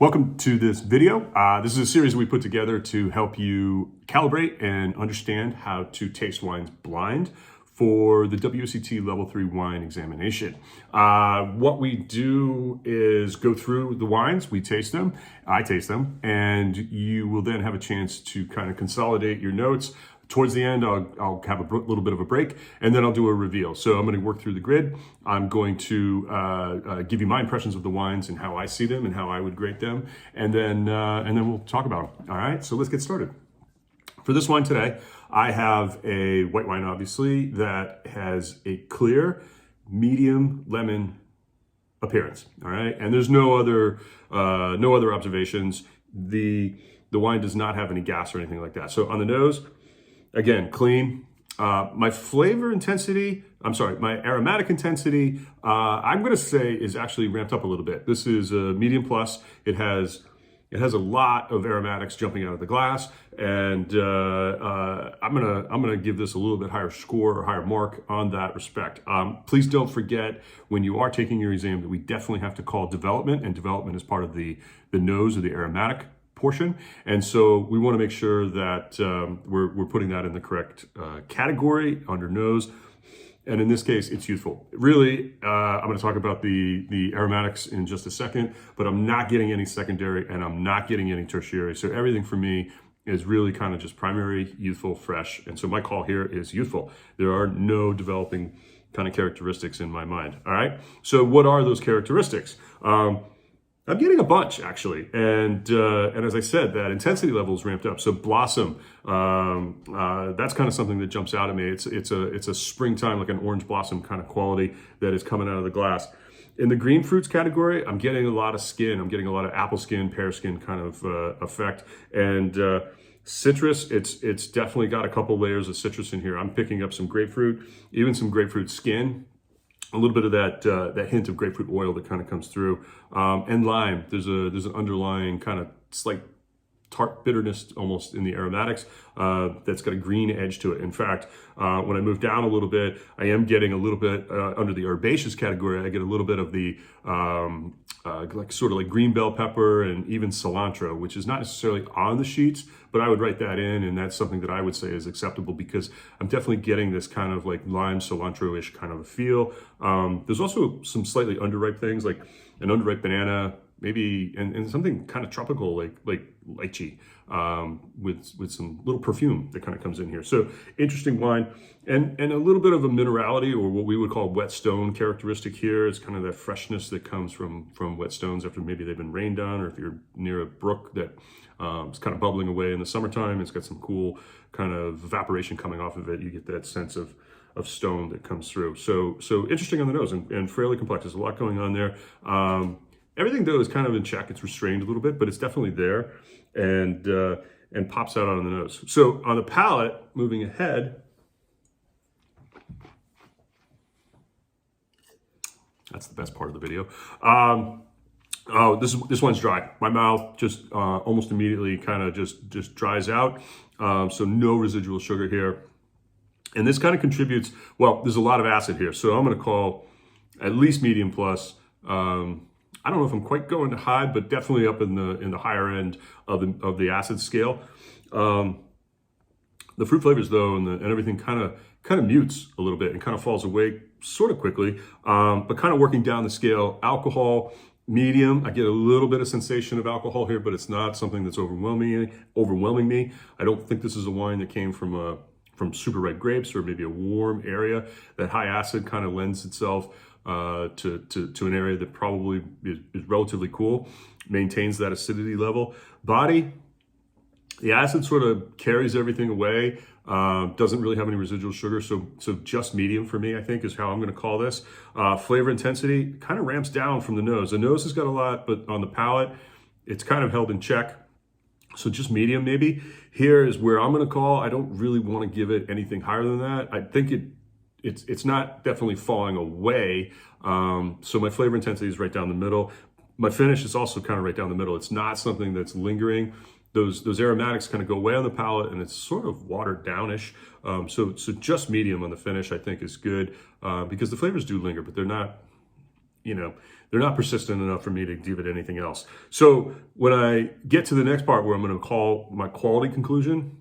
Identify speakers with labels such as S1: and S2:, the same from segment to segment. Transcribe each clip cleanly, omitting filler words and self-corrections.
S1: Welcome to this video. This is a series we put together to help you calibrate and understand how to taste wines blind for the WSET Level 3 wine examination. What we do is go through the wines, we taste them, I taste them, and you will then have a chance to kind of consolidate your notes. Towards the end, I'll have a little bit of a break, and then I'll do a reveal. So I'm going to work through the grid. I'm going to give you my impressions of the wines and how I see them and how I would grade them, and then we'll talk about them. All right, so let's get started. For this wine today, I have a white wine, obviously, that has a clear, medium lemon appearance. All right, and there's no other observations. The wine does not have any gas or anything like that. So on the nose, again, clean. My flavor intensity, my aromatic intensity, I'm going to say is actually ramped up a little bit. This is a medium plus. It has a lot of aromatics jumping out of the glass, and I'm gonna give this a little bit higher score or higher mark on that respect. Please don't forget when you are taking your exam that we definitely have to call development, and development is part of the nose or the aromatic portion, and so we want to make sure that we're putting that in the correct category under nose. And in this case, it's youthful. Really, I'm going to talk about the aromatics in just a second, but I'm not getting any secondary and I'm not getting any tertiary. So everything for me is really kind of just primary, youthful, fresh. And so my call here is youthful. There are no developing kind of characteristics in my mind. All right. So what are those characteristics? I'm getting a bunch, actually, and as I said, that intensity level is ramped up. So blossom, that's kind of something that jumps out at me. It's a springtime, like an orange blossom kind of quality that is coming out of the glass. In the green fruits category, I'm getting a lot of skin. I'm getting a lot of apple skin, pear skin kind of effect, and citrus. It's definitely got a couple layers of citrus in here. I'm picking up some grapefruit, even some grapefruit skin. A little bit of that hint of grapefruit oil that kind of comes through, and lime. There's an underlying kind of slight tart bitterness almost in the aromatics that's got a green edge to it. In fact, when I move down a little bit, I am getting a little bit under the herbaceous category. I get a little bit of the sort of like green bell pepper and even cilantro, which is not necessarily on the sheets, but I would write that in, and that's something that I would say is acceptable because I'm definitely getting this kind of like lime cilantro-ish kind of a feel. There's also some slightly underripe things like an underripe banana, maybe, and something kind of tropical like lychee, with some little perfume that kind of comes in here. So interesting wine, and a little bit of a minerality, or what we would call wet stone characteristic here. It's kind of that freshness that comes from wet stones after maybe they've been rained on, or if you're near a brook that is kind of bubbling away in the summertime. It's got some cool kind of evaporation coming off of it. You get that sense of stone that comes through. So interesting on the nose, and fairly complex. There's a lot going on there. Everything though is kind of in check. It's restrained a little bit, but it's definitely there, and pops out on the nose. So on the palate, moving ahead, that's the best part of the video. Oh, this one's dry. My mouth just almost immediately kind of just dries out. So no residual sugar here, and this kind of contributes. Well, there's a lot of acid here, so I'm going to call at least medium plus. I don't know if I'm quite going to high, but definitely up in the higher end of the acid scale. The fruit flavors though, and everything kind of mutes a little bit and kind of falls away sort of quickly, but kind of working down the scale. Alcohol, medium. I get a little bit of sensation of alcohol here, but it's not something that's overwhelming me. I don't think this is a wine that came from super red grapes or maybe a warm area. That high acid kind of lends itself to an area that probably is relatively cool, maintains that acidity level. Body, the acid sort of carries everything away, doesn't really have any residual sugar, so just medium for me, I think, is how I'm going to call this. Flavor intensity kind of ramps down from the nose. The nose has got a lot, but on the palate, it's kind of held in check. So just medium maybe. Here is where I'm going to call. I don't really want to give it anything higher than that. I think it's not definitely falling away. So my flavor intensity is right down the middle. My finish is also kind of right down the middle. It's not something that's lingering. Those aromatics kind of go away on the palate, and it's sort of watered downish. So just medium on the finish, I think, is good, because the flavors do linger, but they're not they're not persistent enough for me to give it anything else. So when I get to the next part where I'm going to call my quality conclusion,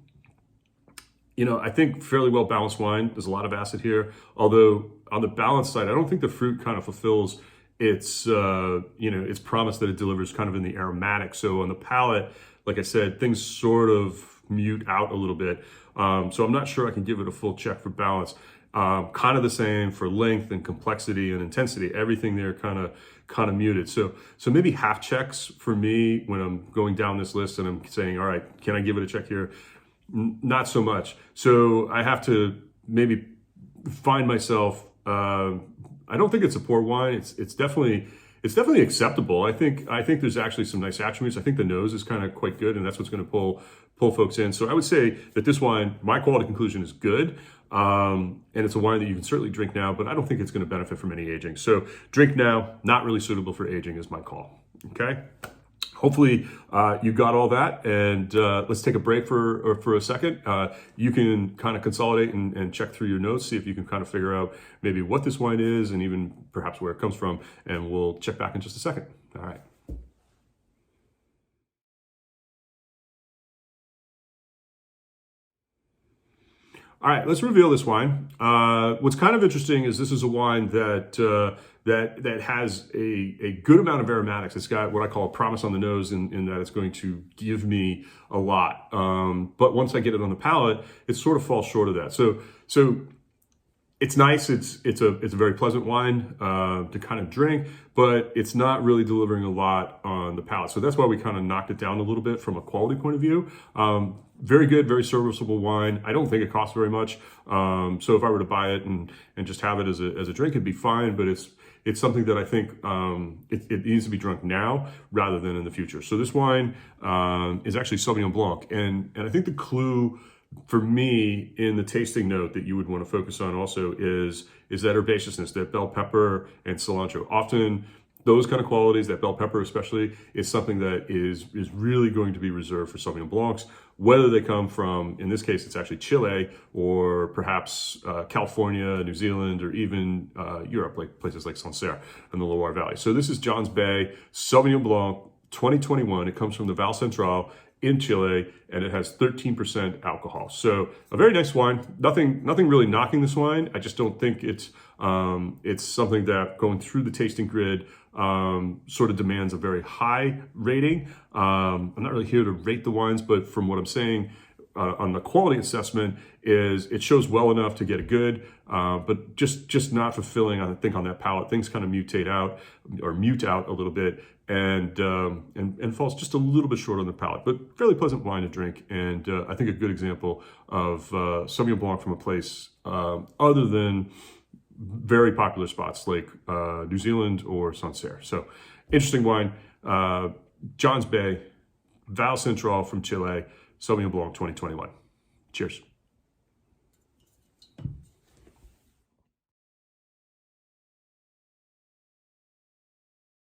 S1: I think fairly well balanced wine. There's a lot of acid here, although on the balance side, I don't think the fruit kind of fulfills its its promise that it delivers kind of in the aromatic. So on the palate, like I said, things sort of mute out a little bit. So I'm not sure I can give it a full check for balance. Kind of the same for length and complexity and intensity. Everything there kind of muted. So maybe half checks for me when I'm going down this list and I'm saying, all right, can I give it a check here? Not so much. So I have to maybe find myself. I don't think it's a poor wine. It's definitely acceptable. I think there's actually some nice attributes. I think the nose is kind of quite good, and that's what's going to pull folks in. So I would say that this wine, my quality conclusion is good, and it's a wine that you can certainly drink now, but I don't think it's going to benefit from any aging. So drink now, not really suitable for aging is my call. Okay. Hopefully you got all that, and let's take a break for a second. You can kind of consolidate and check through your notes, see if you can kind of figure out maybe what this wine is and even perhaps where it comes from, and we'll check back in just a second. All right. All right, let's reveal this wine. What's kind of interesting is this is a wine that has a good amount of aromatics. It's got what I call a promise on the nose in that it's going to give me a lot. But once I get it on the palate, it sort of falls short of that. So it's nice. It's a very pleasant wine to kind of drink, but it's not really delivering a lot on the palate. So that's why we kind of knocked it down a little bit from a quality point of view. Very good, very serviceable wine. I don't think it costs very much. So if I were to buy it and just have it as a drink, it'd be fine. But it's something that I think it needs to be drunk now rather than in the future. So this wine is actually Sauvignon Blanc, and I think the clue for me in the tasting note that you would want to focus on also is that herbaceousness, that bell pepper and cilantro. Often those kind of qualities, that bell pepper especially, is something that is really going to be reserved for Sauvignon Blancs, whether they come from, in this case, it's actually Chile or perhaps California, New Zealand, or even Europe, like places like Sancerre and the Loire Valley. So this is John's Bay Sauvignon Blanc 2021. It comes from the Val Central in Chile, and it has 13% alcohol. So a very nice wine. Nothing really knocking this wine. I just don't think it's something that going through the tasting grid sort of demands a very high rating. I'm not really here to rate the wines, but from what I'm saying on the quality assessment is it shows well enough to get a good, but just not fulfilling, I think, on that palate. Things kind of mute out a little bit, and falls just a little bit short on the palate, but fairly pleasant wine to drink, and I think a good example of Sauvignon Blanc from a place other than very popular spots like New Zealand or Sancerre. So interesting wine. John's Bay, Val Central from Chile, Sauvignon Blanc 2021. Cheers.